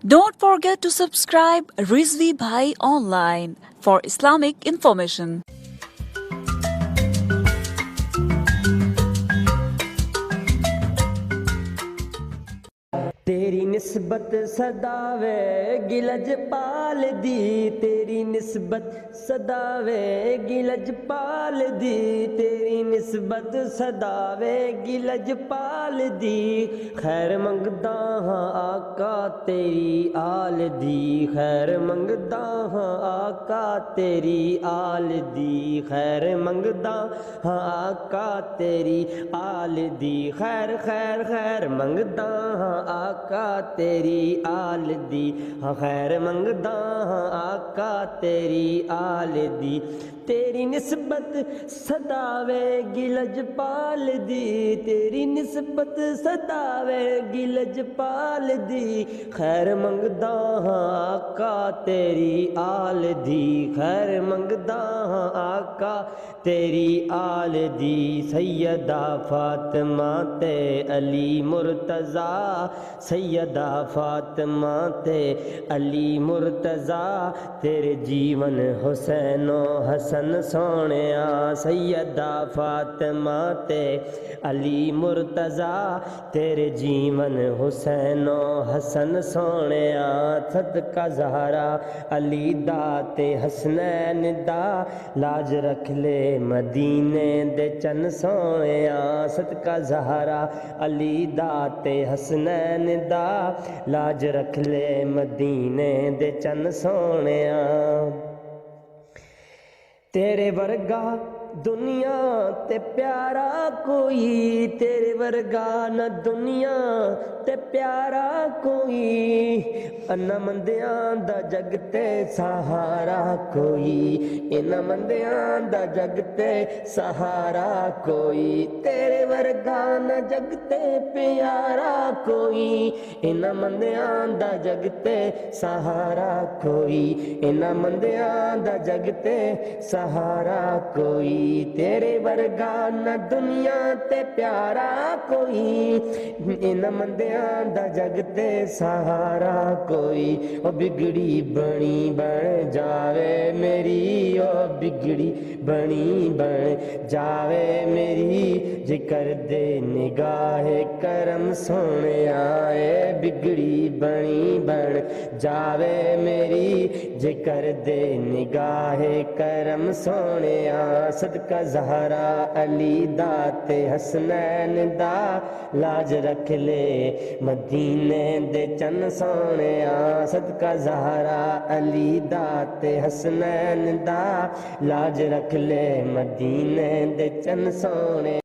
Don't forget to subscribe Rizvi Bhai Online for Islamic information. तेरी निस्बत सदावे गिलज पाल दी, तेरी निस्बत सदावे गिलज पाल दी, तेरी निस्बत सदावे गिलज पाल दी। खैर मंगदा हाँ आका तेरी आल दी, खैर मंगदा हाँ आका तेरी आल दी, खैर मंगदा हाँ आका तेरी आल दी। खैर खैर खैर मंगदा हाँ आका तेरी आल दी, हाँ खैर मंगदा हाँ आका तेरी आल दी। तेरी निस्बत सदावे गिलज पाल दी, तेरी निस्बत सदावे गिलज पाल दी। खैर मंगदा हाँ आका तेरी आल दी, खैर मंगदा हाँ आका तेरी आल दी। सैयदा फातिमा ते अली मुर्तज़ा, सैयदा फातिमा ते अली मुर्तज़ा, तेरे जीवन हुसैनो हसन सोनिया। सैयदा फातिमा ते अली मुर्तज़ा, तेरे जीवन हुसैनो हसन सोनिया। सदका ज़हरा अली दा ते हसनैन दा, लाज रख ले मदीने दे चन सोनिया। सदका ज़हरा अली दा ते हसनैन दा, लाज रख ले मदीने दे चन सोनिया। तेरे वर्गा दुनिया ते प्यारा कोई, तेरे वर्गा न दुनिया ते प्यारा कोई। अन्ना मंदियां दा जग ते सहारा कोई, इन्ना मंदियां दा जग ते सहारा कोई। तेरे वर्गा न जग ते प्यारा कोई, इन्ना मंदियां दा जग ते सहारा कोई, इन्ना मंदियां दा जग ते सहारा कोई। तेरे वर्गा न दुनिया ते प्यारा कोई, इन मंदियां दा जग ते सहारा कोई। ओ बिगड़ी बनी बन जावे मेरी, ओ बिगड़ी बनी बन जावे मेरी, जे कर दे निगाहे करम सोने आए। बिगड़ी बनी बन जावे मेरी, जे कर दे निगाहे करम सोने। सदका ज़हरा अली दा ते हसनैन दा, लाज रख ले मदीने दे चन सोने। सदका ज़हरा अली दा ते हसनैन दा, लाज रख ले मदीने दे चन सोने।